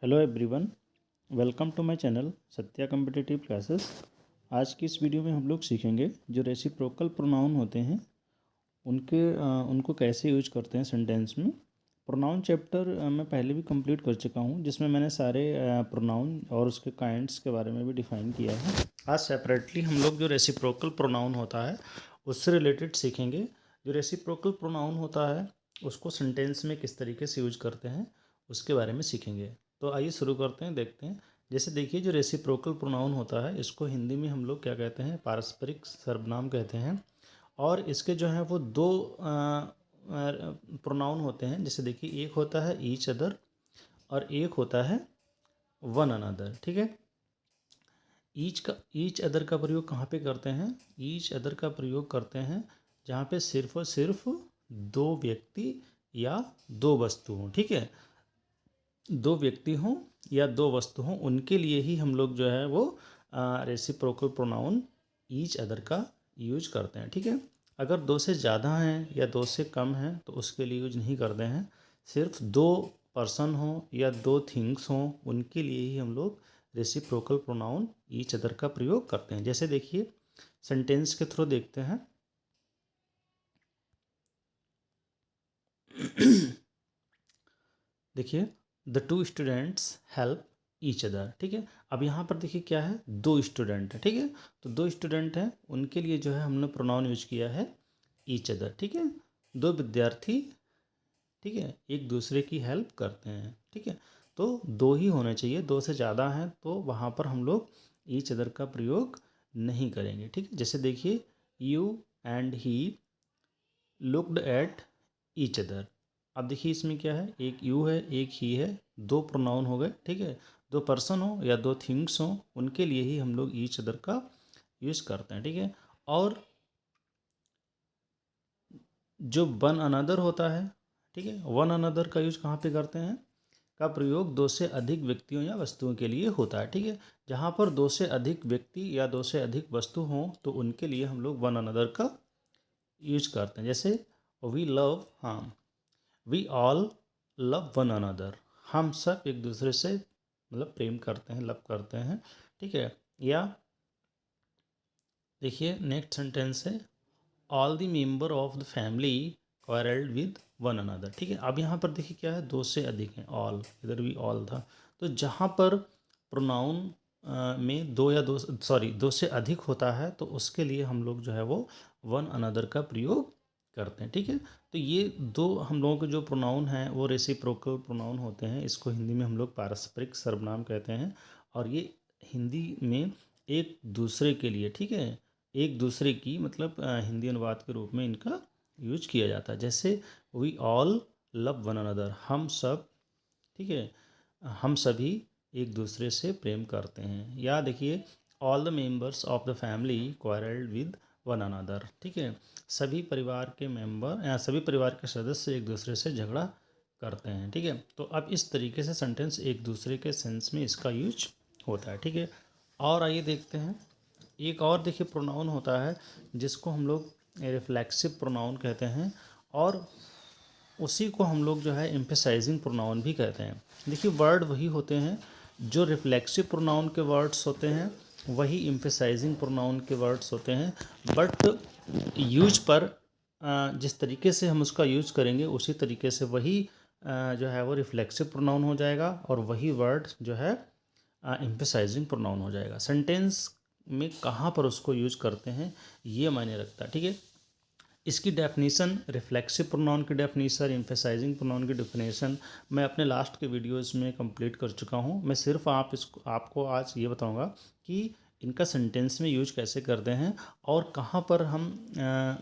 Hello everyone, welcome to my channel Satya competitive classes. आज की इस वीडियो में हम लोग सीखेंगे जो रेसिप्रोकल प्रोनाउन होते हैं उनको कैसे यूज करते हैं सेंटेंस में। प्रोनाउन चैप्टर मैं पहले भी कंप्लीट कर चुका हूं, जिसमें मैंने सारे प्रोनाउन और उसके काइंड्स के बारे में भी डिफाइन किया है। आज सेपरेटली हम लोग जो रेसिप्रोकल प्रोनाउन होता है उससे रिलेटेड सीखेंगे। जो रेसिप्रोकल प्रोनाउन होता है उसको सेंटेंस में किस तरीके से यूज करते हैं उसके बारे में सीखेंगे। तो आइए शुरू करते हैं, देखते हैं। जैसे देखिए, जो रेसिप्रोकल प्रोनाउन होता है इसको हिंदी में हम लोग क्या कहते हैं, पारस्परिक सर्वनाम कहते हैं। और इसके जो है वो दो प्रोनाउन होते हैं। जैसे देखिए, एक होता है ईच अदर और एक होता है वन अनदर। ठीक है, ईच अदर का प्रयोग कहाँ पे करते हैं? ईच अदर का प्रयोग करते हैं जहाँ पे सिर्फ और सिर्फ दो व्यक्ति या दो वस्तु हों। ठीक है, दो व्यक्ति हों या दो वस्तु हों, उनके लिए ही हम लोग जो है वो रेसिप्रोकल प्रोनाउन ईच अदर का यूज करते हैं। ठीक है, अगर दो से ज़्यादा हैं या दो से कम हैं तो उसके लिए यूज नहीं करते हैं। सिर्फ दो पर्सन हों या दो थिंग्स हों, उनके लिए ही हम लोग रेसिप्रोकल प्रोनाउन ईच अदर का प्रयोग करते हैं। जैसे देखिए, सेंटेंस के थ्रू देखते हैं। देखिए, the two students help each other. ठीक है, अब यहाँ पर देखिए क्या है, दो स्टूडेंट है। ठीक है, तो दो स्टूडेंट हैं, उनके लिए जो है हमने प्रोनाउन यूज किया है ईच अदर। ठीक है, दो विद्यार्थी, ठीक है, एक दूसरे की हेल्प करते हैं। ठीक है, तो दो ही होने चाहिए, दो से ज़्यादा हैं तो वहाँ पर हम लोग ईच अदर का प्रयोग नहीं करेंगे। ठीक है, जैसे देखिए, you and he looked at each other. अब देखिए इसमें क्या है, एक यू है एक ही है, दो प्रोनाउन हो गए। ठीक है, दो पर्सन हो या दो थिंग्स हो, उनके लिए ही हम लोग ईच अदर का यूज करते हैं। ठीक है, और जो वन अनदर होता है, ठीक है, वन अनदर का यूज कहाँ पे करते हैं? का प्रयोग दो से अधिक व्यक्तियों या वस्तुओं के लिए होता है। ठीक है, जहाँ पर दो से अधिक व्यक्ति या दो से अधिक वस्तु हों तो उनके लिए हम लोग वन अनदर का यूज करते हैं। जैसे वी लव, हाँ, we all love one another. हम सब एक दूसरे से मतलब प्रेम करते हैं, लव करते हैं। ठीक है, या देखिए नेक्स्ट सेंटेंस है, all the member of the family quarrelled with one another. ठीक है, अब यहाँ पर देखिए क्या है, दो से अधिक हैं, ऑल, इधर भी ऑल था। तो जहाँ पर प्रोनाउन में दो या दो, सॉरी, दो से अधिक होता है तो उसके लिए हम लोग जो है वो वन अनदर का प्रयोग करते हैं। ठीक है, तो ये दो हम लोगों के जो प्रोनाउन हैं वो रेसिप्रोकल प्रोनाउन होते हैं। इसको हिंदी में हम लोग पारस्परिक सर्वनाम कहते हैं। और ये हिंदी में एक दूसरे के लिए, ठीक है, एक दूसरे की मतलब हिंदी अनुवाद के रूप में इनका यूज किया जाता है। जैसे we all love one another, हम सब, ठीक है, हम सभी एक दूसरे से प्रेम करते हैं। या देखिए, all the members of the family quarrelled with one another. ठीक है, सभी परिवार के मेंबर या सभी परिवार के सदस्य एक दूसरे से झगड़ा करते हैं। ठीक है, तो अब इस तरीके से सेंटेंस एक दूसरे के सेंस में इसका यूज होता है। ठीक है, और आइए देखते हैं, एक और देखिए प्रोनाउन होता है जिसको हम लोग रिफ्लेक्सिव प्रोनाउन कहते हैं, और उसी को हम लोग जो है एम्फेसाइजिंग प्रोनाउन भी कहते हैं। देखिए, वर्ड वही होते हैं, जो रिफ्लेक्सिव प्रोनाउन के वर्ड्स होते हैं वही एम्फेसाइजिंग प्रोनाउन के वर्ड्स होते हैं। बट यूज पर जिस तरीके से हम उसका यूज करेंगे उसी तरीके से वही जो है वो रिफ्लेक्सिव प्रोनाउन हो जाएगा और वही वर्ड जो है एम्फेसाइजिंग प्रोनाउन हो जाएगा। सेंटेंस में कहाँ पर उसको यूज करते हैं ये मायने रखता है। ठीक है, इसकी डेफिनेशन, रिफ्लेक्सिव प्रोनाउन की डेफिनेशन, एम्फेसाइजिंग प्रोनाउन की डेफिनेशन मैं अपने लास्ट के वीडियोस में कंप्लीट कर चुका हूँ। मैं सिर्फ आपको आज ये बताऊँगा कि इनका सेंटेंस में यूज कैसे करते हैं और कहाँ पर हम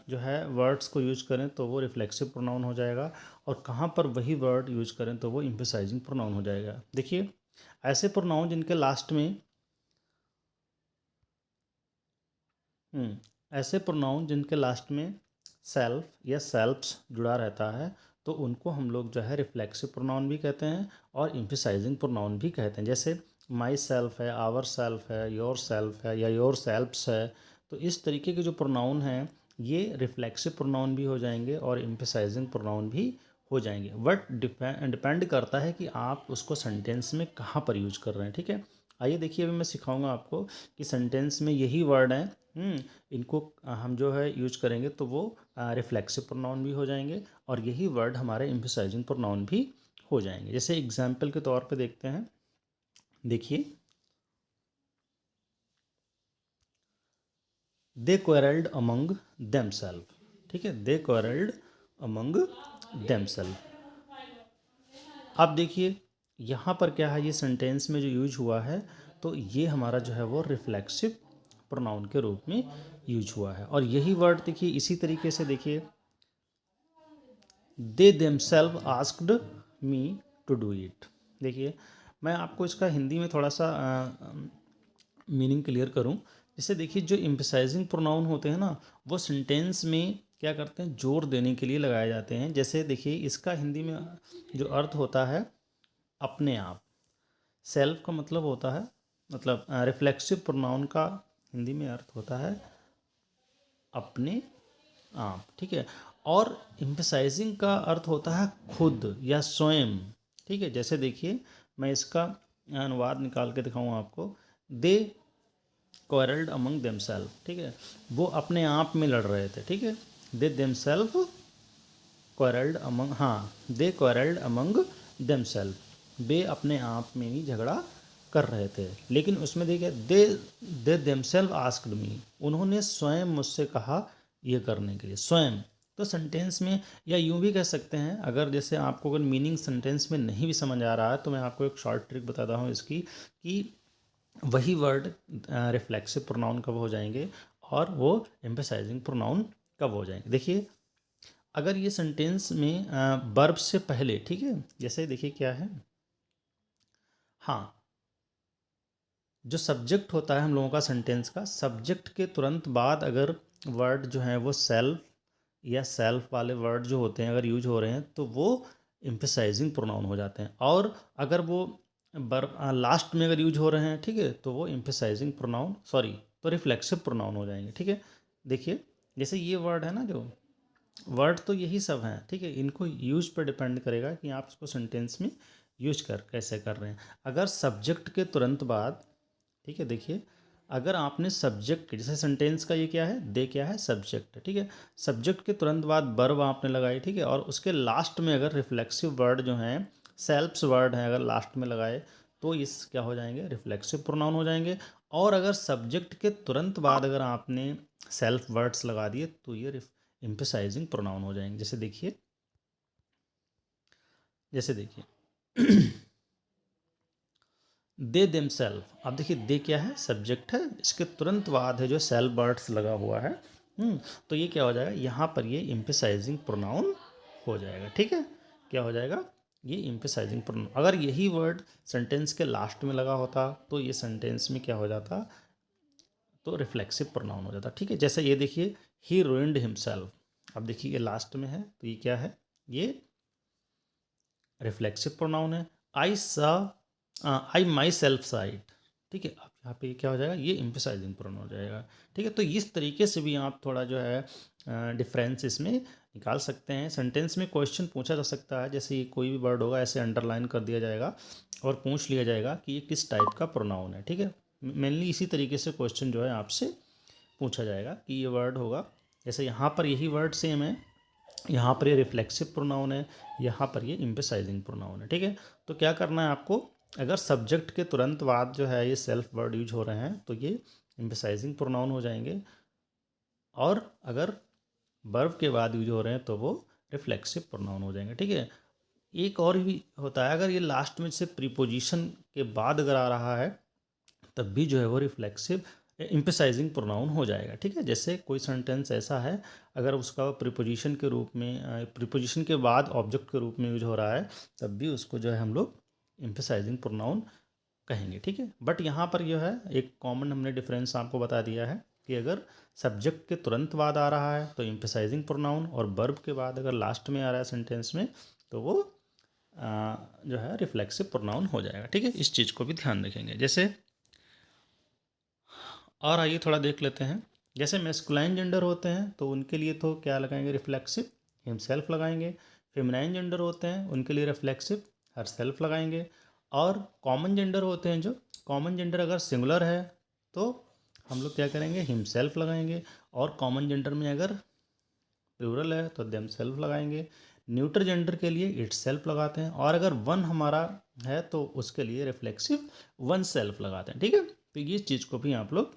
जो है वर्ड्स को यूज करें तो वो रिफ्लेक्सिव प्रोनाउन हो जाएगा, और कहाँ पर वही वर्ड यूज करें तो वो एम्फेसाइजिंग प्रोनाउन हो जाएगा। देखिए, ऐसे प्रोनाउन जिनके लास्ट में ऐसे प्रोनाउन जिनके लास्ट में सेल्फ या सेल्फ्स जुड़ा रहता है तो उनको हम लोग जो है रिफ्लेक्सिव प्रोनाउन भी कहते हैं और एम्फेसाइजिंग प्रोनाउन भी कहते हैं। जैसे माई सेल्फ है, आवर सेल्फ है, योर सेल्फ है या योर सेल्फ्स है। तो इस तरीके के जो प्रोनाउन हैं ये रिफ्लेक्सिव प्रोनाउन भी हो जाएंगे और एम्फेसाइजिंग प्रोनाउन भी हो जाएंगे, बट डिपेंड करता है कि आप उसको सेंटेंस में कहाँ पर यूज कर रहे हैं। ठीक है, आइए देखिए, अभी मैं सिखाऊंगा आपको कि सेंटेंस में यही वर्ड हैं, इनको हम जो है यूज करेंगे तो वो रिफ्लेक्सिव प्रोनाउन भी हो जाएंगे और यही वर्ड हमारे एम्फेसाइजिंग प्रोनाउन भी हो जाएंगे। जैसे एग्जाम्पल के तौर पे देखते हैं, देखिए, दे क्वेरल्ड अमंग देमसेल्फ। ठीक है, दे क्वेरल्ड अमंग देमसेल्फ। अब देखिए यहाँ पर क्या है, ये सेंटेंस में जो यूज हुआ है तो ये हमारा जो है वो रिफ्लेक्सिव प्रोनाउन के रूप में यूज हुआ है। और यही वर्ड देखिए इसी तरीके से देखिए, they themselves asked me to do it. देखिए मैं आपको इसका हिंदी में थोड़ा सा मीनिंग क्लियर करूं। जैसे देखिए, जो एम्फसाइजिंग प्रोनाउन होते हैं ना, वो सेंटेंस में क्या करते हैं, जोर देने के लिए लगाए जाते हैं। जैसे देखिए, इसका हिंदी में जो अर्थ होता है अपने आप, सेल्फ का मतलब होता है, मतलब रिफ्लेक्सिव प्रोनाउन का हिंदी में अर्थ होता है अपने आप। ठीक है, और एम्फसाइजिंग का अर्थ होता है खुद या स्वयं। ठीक है, जैसे देखिए मैं इसका अनुवाद निकाल के दिखाऊँ आपको। दे क्वारल्ड अमंग देमसेल्फ। ठीक है, वो अपने आप में लड़ रहे थे। ठीक है, दे देमसेल्फ क्वारल्ड अमंग, हाँ, दे क्वारल्ड अमंग देमसेल्फ, वे अपने आप में ही झगड़ा कर रहे थे। लेकिन उसमें देखिए, दे दे देमसेल्फ आस्क्ड मी, उन्होंने स्वयं मुझसे कहा ये करने के लिए, स्वयं। तो सेंटेंस में, या यूं भी कह सकते हैं, अगर जैसे आपको अगर मीनिंग सेंटेंस में नहीं भी समझ आ रहा है तो मैं आपको एक शॉर्ट ट्रिक बताता हूँ इसकी, कि वही वर्ड रिफ्लेक्सिव प्रोनाउन कब हो जाएंगे और वो एम्फेसाइजिंग प्रोनाउन कब हो जाएंगे। देखिए, अगर ये सेंटेंस में वर्ब से पहले, ठीक है, जैसे देखिए क्या है, हाँ, जो सब्जेक्ट होता है हम लोगों का सेंटेंस का, सब्जेक्ट के तुरंत बाद अगर वर्ड जो है वो सेल्फ या सेल्फ वाले वर्ड जो होते हैं अगर यूज हो रहे हैं तो वो एम्फेसाइजिंग प्रोनाउन हो जाते हैं। और अगर वो लास्ट में अगर यूज हो रहे हैं, ठीक है, तो वो एम्फेसाइजिंग प्रोनाउन, सॉरी, तो रिफ्लेक्सिव प्रोनाउन हो जाएंगे। ठीक है, देखिए जैसे ये वर्ड है ना, जो वर्ड तो यही सब हैं। ठीक है, इनको यूज पर डिपेंड करेगा कि आप इसको सेंटेंस में यूज कर कैसे कर रहे हैं। अगर सब्जेक्ट के तुरंत बाद, ठीक है, देखिए, अगर आपने सब्जेक्ट के, जैसे सेंटेंस का ये क्या है, दे क्या है, सब्जेक्ट है। ठीक है, सब्जेक्ट के तुरंत बाद वर्ब आपने लगाई, ठीक है, और उसके लास्ट में अगर रिफ्लेक्सिव वर्ड जो हैं, सेल्फ्स वर्ड हैं, अगर लास्ट में लगाए तो इस क्या हो जाएंगे, रिफ्लेक्सिव प्रोनाउन हो जाएंगे। और अगर सब्जेक्ट के तुरंत बाद अगर आपने सेल्फ वर्ड्स लगा दिए तो ये एम्फेसाइजिंग प्रोनाउन हो जाएंगे। जैसे देखिए, जैसे देखिए दे देमसेल्फ। अब देखिए, दे क्या है, सब्जेक्ट है, इसके तुरंत बाद है जो सेल्फ वर्ड्स लगा हुआ है, तो ये क्या हो जाएगा, यहाँ पर ये एम्फेसाइजिंग प्रोनाउन हो जाएगा। ठीक है, क्या हो जाएगा, ये एम्फेसाइजिंग प्रोनाउन। अगर यही वर्ड सेंटेंस के लास्ट में लगा होता तो ये सेंटेंस में क्या हो जाता, तो रिफ्लेक्सिव प्रोनाउन हो जाता। ठीक है, जैसे ये देखिए, ही रूइंड हिमसेल्फ। अब देखिए ये लास्ट में है तो ये क्या है, ये रिफ्लेक्सिव प्रोनाउन है। आई सा, आई माई सेल्फ साइड। ठीक है, अब यहाँ पे क्या हो जाएगा, ये एम्फेसाइजिंग प्रोनाउन हो जाएगा। ठीक है, तो इस तरीके से भी आप थोड़ा जो है डिफरेंस इसमें निकाल सकते हैं। सेंटेंस में क्वेश्चन पूछा जा सकता है, जैसे ये कोई भी वर्ड होगा ऐसे अंडरलाइन कर दिया जाएगा और पूछ लिया जाएगा कि ये किस टाइप का प्रोनाउन है। ठीक है, मेनली इसी तरीके से क्वेश्चन जो है आपसे पूछा जाएगा कि ये वर्ड होगा, जैसे यहाँ पर यही वर्ड सेम है, यहाँ पर ये रिफ्लेक्सिव प्रोनाउन है, यहाँ पर ये एम्फेसाइजिंग प्रोनाउन है। ठीक है, तो क्या करना है आपको, अगर सब्जेक्ट के तुरंत बाद जो है ये सेल्फ वर्ड यूज हो रहे हैं तो ये एम्फेसाइजिंग प्रोनाउन हो जाएंगे, और अगर वर्ब के बाद यूज हो रहे हैं तो वो रिफ्लेक्सिव प्रोनाउन हो जाएंगे। ठीक है, एक और भी होता है, अगर ये लास्ट में से प्रीपोजिशन के बाद अगर आ रहा है तब भी जो है वो रिफ्लेक्सिव एम्फेसाइजिंग प्रोनाउन हो जाएगा। ठीक है, जैसे कोई सेंटेंस ऐसा है, अगर उसका प्रीपोजिशन के रूप में, प्रीपोजिशन के बाद ऑब्जेक्ट के रूप में यूज हो रहा है तब भी उसको जो है हम लोग एम्फेसाइजिंग प्रोनाउन कहेंगे। ठीक है, बट यहाँ पर जो है एक कॉमन हमने डिफरेंस आपको बता दिया है कि अगर सब्जेक्ट के तुरंत बाद आ रहा है तो एम्फेसाइजिंग प्रोनाउन, और वर्ब के बाद अगर लास्ट में आ रहा है सेंटेंस में तो वो जो है रिफ्लेक्सिव प्रोनाउन हो जाएगा। ठीक है, इस चीज़ को भी ध्यान रखेंगे। जैसे और आइए थोड़ा देख लेते हैं, जैसे मेस्कुलाइन जेंडर होते हैं तो उनके लिए तो क्या लगाएंगे, रिफ्लेक्सिव हिमसेल्फ लगाएंगे। फेमिनाइन जेंडर होते हैं उनके लिए रिफ्लेक्सिव हर सेल्फ लगाएंगे, और कॉमन जेंडर होते हैं जो कॉमन जेंडर अगर सिंगुलर है तो हम लोग क्या करेंगे, हिमसेल्फ लगाएंगे, और कॉमन जेंडर में अगर प्लूरल है तो देम सेल्फ लगाएंगे। न्यूटर जेंडर के लिए इट सेल्फ लगाते हैं, और अगर वन हमारा है तो उसके लिए रिफ्लेक्सिव वन सेल्फ लगाते हैं। ठीक है, तो ये चीज़ को भी आप लोग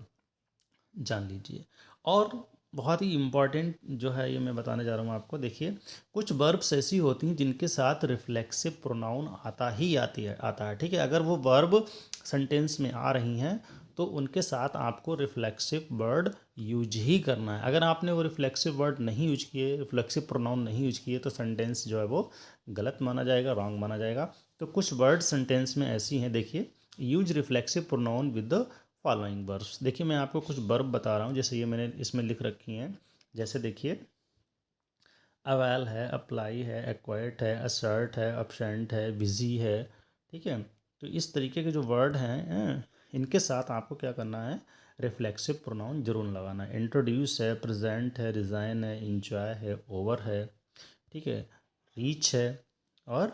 जान लीजिए। और बहुत ही इम्पॉर्टेंट जो है ये मैं बताने जा रहा हूँ आपको, देखिए कुछ वर्ब्स ऐसी होती हैं जिनके साथ रिफ्लेक्सिव प्रोनाउन आता है। ठीक है, अगर वो वर्ब सेंटेंस में आ रही हैं तो उनके साथ आपको रिफ्लेक्सिव वर्ड यूज ही करना है। अगर आपने वो रिफ्लेक्सिव वर्ड नहीं यूज किए, रिफ्लेक्सिव प्रोनाउन नहीं यूज किए, तो सेंटेंस जो है वो गलत माना जाएगा, रॉन्ग माना जाएगा। तो कुछ वर्ड सेंटेंस में ऐसी हैं, देखिए, use reflexive pronoun with the following verbs. देखिए मैं आपको कुछ वर्ब बता रहा हूँ, जैसे ये मैंने इसमें लिख रखी हैं। जैसे देखिए अवेल है, अप्लाई है, एक्वाइट है, असर्ट है, अपसेंट है, बिजी है। ठीक है, तो इस तरीके के जो वर्ड हैं इनके साथ आपको क्या करना है, रिफ्लेक्सिव प्रोनाउन जरूर लगाना है। इंट्रोड्यूस है, प्रेजेंट है, रिज़ाइन है, इंजॉय है, ओवर है। ठीक है, रीच है और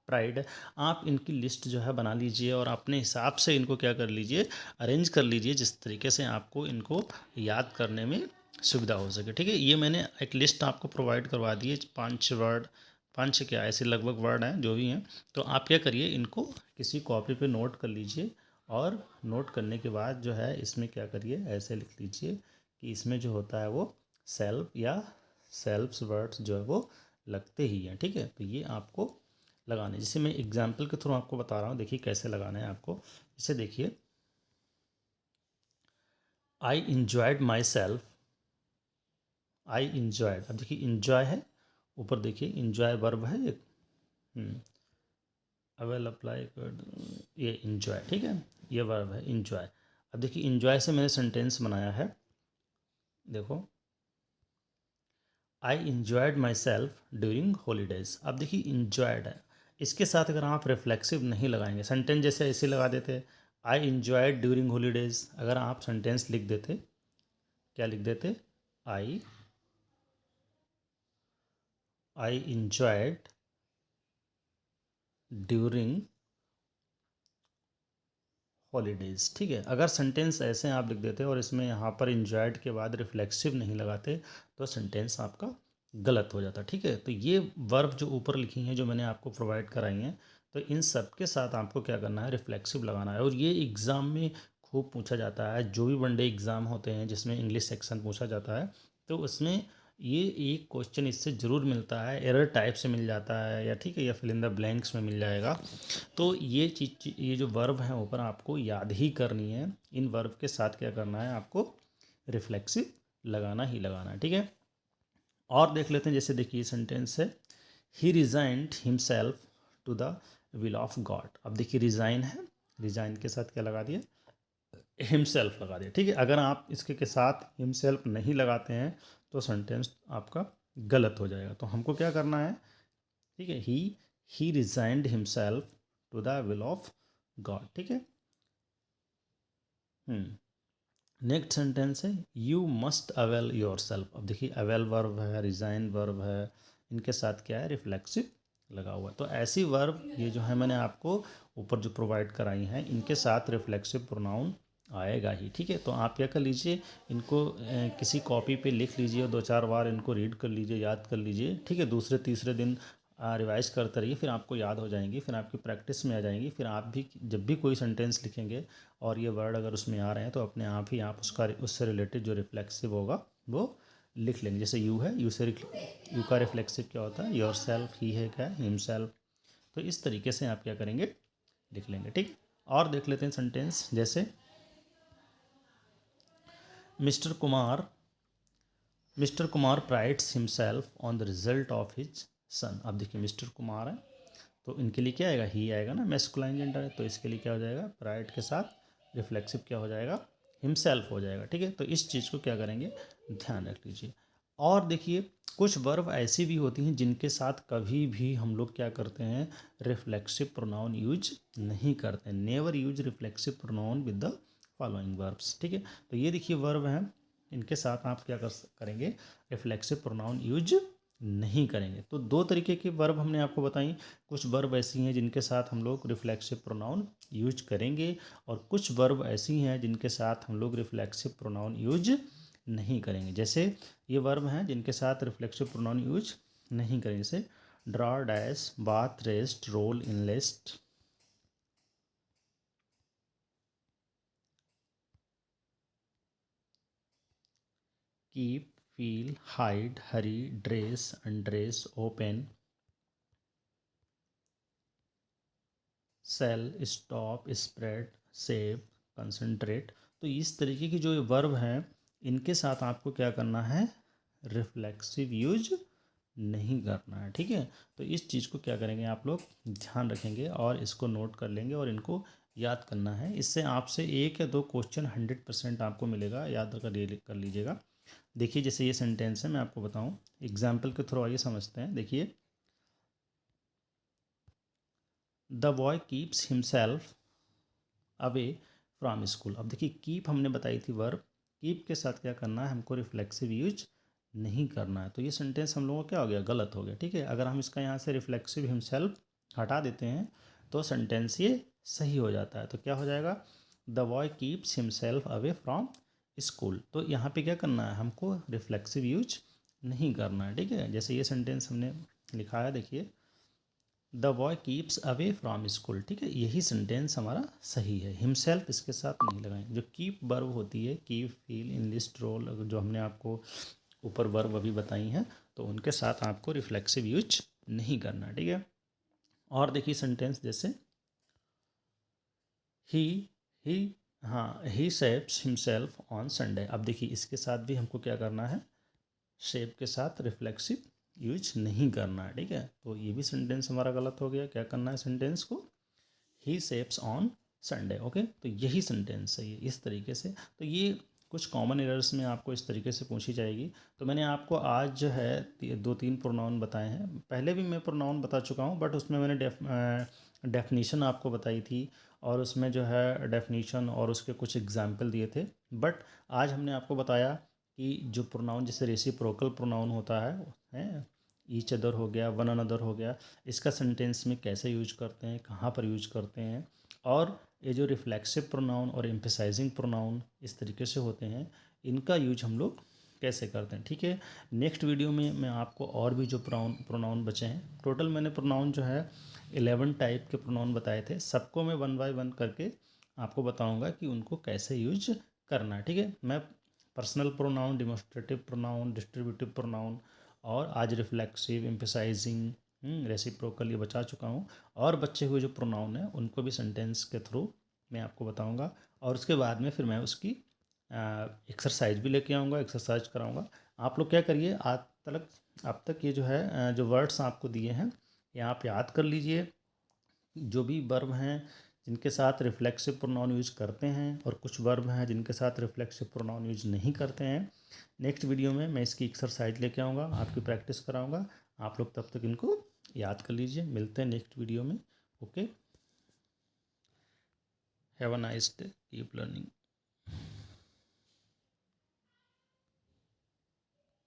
प्राइड है। आप इनकी लिस्ट जो है बना लीजिए और अपने हिसाब से इनको क्या कर लीजिए, अरेंज कर लीजिए, जिस तरीके से आपको इनको याद करने में सुविधा हो सके। ठीक है, ये मैंने एक लिस्ट आपको प्रोवाइड करवा दी है, 5 वर्ड, 5 क्या ऐसे लगभग वर्ड हैं जो भी हैं। तो आप क्या करिए, इनको किसी कॉपी पे नोट कर लीजिए, और नोट करने के बाद जो है इसमें क्या करिए, ऐसे लिख लीजिए कि इसमें जो होता है वो सेल्फ या सेल्फ्स वर्ड्स जो है वो लगते ही हैं। ठीक है, तो ये आपको लगाने, जैसे मैं एग्जाम्पल के थ्रू आपको बता रहा हूँ, देखिए कैसे लगाना है आपको। जैसे देखिए I enjoyed myself, I enjoyed, अब देखिए इंजॉय है, ऊपर देखिए इंजॉय वर्ब है एक, अवेल अप्लाई कर, ये इंजॉय। ठीक है, ये वर्ब है इंजॉय। अब देखिए इंजॉय से मैंने सेंटेंस बनाया है, देखो I enjoyed myself during holidays. अब देखिए इंजॉयड है, इसके साथ अगर आप रिफ्लेक्सिव नहीं लगाएंगे, सेंटेंस जैसे ऐसे लगा देते, आई इंजॉयड ड्यूरिंग हॉलीडेज, अगर आप सेंटेंस लिख देते, क्या लिख देते, आई आई इंजॉयड ड्यूरिंग हॉलीडेज़। ठीक है, अगर सेंटेंस ऐसे आप लिख देते और इसमें यहाँ पर इंजॉयड के बाद रिफ्लेक्सिव नहीं लगाते तो सेंटेंस आपका गलत हो जाता। ठीक है, तो ये वर्ब जो ऊपर लिखी हैं जो मैंने आपको प्रोवाइड कराई हैं, तो इन सब के साथ आपको क्या करना है, रिफ्लेक्सिव लगाना है। और ये एग्ज़ाम में खूब पूछा जाता है, जो भी वनडे एग्ज़ाम होते हैं जिसमें इंग्लिश सेक्शन पूछा जाता है, तो उसमें ये एक क्वेश्चन इससे ज़रूर मिलता है, एरर टाइप से मिल जाता है, या ठीक है, या फिल इन द ब्लैंक्स में मिल जाएगा। तो ये चीज़, ये जो वर्ब हैं ऊपर आपको याद ही करनी है। इन वर्ब के साथ क्या करना है, आपको रिफ्लेक्सिव लगाना ही लगाना है। ठीक है, और देख लेते हैं, जैसे देखिए सेंटेंस है, he resigned himself to the will of God. अब देखिए रिज़ाइन है, रिज़ाइन के साथ क्या लगा दिया, हिमसेल्फ लगा दिया। ठीक है, अगर आप इसके के साथ हिमसेल्फ नहीं लगाते हैं तो सेंटेंस आपका गलत हो जाएगा। तो हमको क्या करना है, ठीक है, he resigned himself to the will of God. ठीक है, नेक्स्ट सेंटेंस है, you must avail yourself. अब देखिए अवेल वर्ब है, रिजाइन वर्ब है, इनके साथ क्या है, रिफ्लेक्सिव लगा हुआ है। तो ऐसी वर्ब ये जो है मैंने आपको ऊपर जो प्रोवाइड कराई हैं, इनके साथ रिफ्लेक्सिव प्रोनाउन आएगा ही। ठीक है, तो आप क्या कर लीजिए, इनको किसी कॉपी पे लिख लीजिए और 2-4 बार इनको रीड कर लीजिए, याद कर लीजिए। ठीक है, दूसरे तीसरे दिन रिवाइज करते रहिए, फिर आपको याद हो जाएंगी, फिर आपकी प्रैक्टिस में आ जाएंगी। फिर आप भी जब भी कोई सेंटेंस लिखेंगे और ये वर्ड अगर उसमें आ रहे हैं तो अपने आप ही आप उसका उससे रिलेटेड जो रिफ्लेक्सिव होगा वो लिख लेंगे। जैसे यू है, यू से यू का रिफ्लेक्सिव क्या होता है, योर सेल्फ, ही है क्या, हिमसेल्फ। तो इस तरीके से आप क्या करेंगे, लिख लेंगे। ठीक, और देख लेते हैं सेंटेंस, जैसे mister Kumar mister Kumar prides himself on the result of his son. अब देखिए मिस्टर कुमार है तो इनके लिए क्या आएगा, ही आएगा ना, मैस्कुलाइन जेंडर है, तो इसके लिए क्या हो जाएगा, प्राइड के साथ रिफ्लेक्सिव क्या हो जाएगा, हिमसेल्फ हो जाएगा। ठीक है, तो इस चीज़ को क्या करेंगे, ध्यान रख लीजिए। और देखिए कुछ वर्ब ऐसी भी होती हैं जिनके साथ कभी भी हम लोग क्या करते हैं, रिफ्लेक्सिव प्रोनाउन यूज नहीं करते, never use reflexive pronoun with the following verbs. ठीक है, तो ये देखिए वर्ब हैं, इनके साथ आप क्या करेंगे, रिफ्लेक्सिव प्रोनाउन यूज नहीं करेंगे। तो दो तरीके के वर्ब हमने आपको बताई। कुछ वर्ब ऐसी हैं जिनके साथ हम लोग रिफ्लेक्सिव प्रोनाउन यूज करेंगे और कुछ वर्ब ऐसी हैं जिनके साथ हम लोग रिफ्लेक्सिव प्रोनाउन यूज नहीं करेंगे। जैसे ये वर्ब हैं जिनके साथ रिफ्लेक्सिव प्रोनाउन यूज नहीं करेंगे, जैसे draw, dash, bath, rest, roll, enlist, keep, feel, hide, hurry, dress, undress, open, sell, stop, spread, save, concentrate. तो इस तरीके की जो ये वर्ब हैं इनके साथ आपको क्या करना है, रिफ्लेक्सिव यूज नहीं करना है। ठीक है, तो इस चीज़ को क्या करेंगे आप लोग ध्यान रखेंगे और इसको नोट कर लेंगे और इनको याद करना है। इससे आपसे 1 या 2 क्वेश्चन 100% आपको मिलेगा, याद कर लीजिएगा। देखिए जैसे ये सेंटेंस है, मैं आपको बताऊं एग्जाम्पल के थ्रू, आइए समझते हैं। देखिए, the boy keeps himself away from school. अब देखिए कीप हमने बताई थी वर्ब, कीप के साथ क्या करना है, हमको रिफ्लेक्सिव यूज नहीं करना है। तो ये सेंटेंस हम लोगों को क्या हो गया, गलत हो गया। ठीक है, अगर हम इसका यहाँ से रिफ्लेक्सिव हिमसेल्फ हटा देते हैं तो सेंटेंस ये सही हो जाता है। तो क्या हो जाएगा, the boy keeps himself away from school. तो यहाँ पे क्या करना है, हमको रिफ्लेक्सिव यूज नहीं करना है। ठीक है, जैसे ये सेंटेंस हमने लिखा है, देखिए the boy keeps away from school. ठीक है, यही सेंटेंस हमारा सही है। हिमसेल्फ इसके साथ नहीं लगाएं। जो कीप वर्ब होती है, कीप, फील, इनलिस्ट, रोल, जो हमने आपको ऊपर वर्ब अभी बताई हैं, तो उनके साथ आपको रिफ्लेक्सिव यूज नहीं करना। ठीक है, और देखिए सेंटेंस जैसे ही ही हाँ, ही शेप्स हिमसेल्फ ऑन संडे। अब देखिए इसके साथ भी हमको क्या करना है, शेप के साथ रिफ्लेक्सिव यूज नहीं करना है। ठीक है, तो ये भी सेंटेंस हमारा गलत हो गया। क्या करना है सेंटेंस को, ही सेप्स ऑन संडे। ओके, तो यही सेंटेंस है ये, इस तरीके से। तो ये कुछ कॉमन एरर्स में आपको इस तरीके से पूछी जाएगी। तो मैंने आपको आज जो है 2-3 प्रोनाउन बताए हैं। पहले भी मैं प्रोनाउन बता चुका हूँ, बट उसमें मैंने डेफिनीशन आपको बताई थी और उसमें जो है डेफिनीशन और उसके कुछ एग्जाम्पल दिए थे। बट आज हमने आपको बताया कि जो प्रोनाउन जैसे रेसिप्रोकल प्रोनाउन होता है, ईच अदर हो गया, वन अनदर हो गया, इसका सेंटेंस में कैसे यूज करते हैं, कहाँ पर यूज करते हैं, और ये जो रिफ्लेक्सिव प्रोनाउन और एम्फेसाइजिंग प्रोनाउन इस तरीके से होते हैं, इनका यूज हम लोग कैसे करते हैं। ठीक है, नेक्स्ट वीडियो में मैं आपको और भी जो प्रोनाउन बचे हैं, टोटल मैंने प्रोनाउन जो है 11 टाइप के प्रोनाउन बताए थे, सबको मैं 1 बाय 1 करके आपको बताऊंगा कि उनको कैसे यूज करना है। ठीक है, मैं personal pronoun, demonstrative pronoun, distributive pronoun और आज रिफ्लेक्सिव, एम्फेसाइजिंग, रेसिप्रोकल ये बचा चुका हूँ। और बचे हुए जो प्रोनाउन हैं उनको भी सेंटेंस के थ्रू मैं आपको बताऊंगा और उसके बाद में फिर मैं उसकी एक्सरसाइज भी लेके आऊँगा, एक्सरसाइज कराऊंगा। आप लोग क्या करिए, आज तक अब तक ये जो है जो वर्ड्स आपको दिए हैं ये आप याद कर लीजिए। जो भी वर्ब हैं जिनके साथ रिफ्लेक्सिव प्रोनाउन यूज करते हैं और कुछ वर्ब हैं जिनके साथ रिफ्लेक्सिव प्रोनाउन यूज नहीं करते हैं, नेक्स्ट वीडियो में मैं इसकी एक्सरसाइज लेके आऊँगा, आपकी प्रैक्टिस कराऊँगा। आप लोग तब तक इनको याद कर लीजिए। मिलते हैं नेक्स्ट वीडियो में। Okay, have a nice day, keep learning.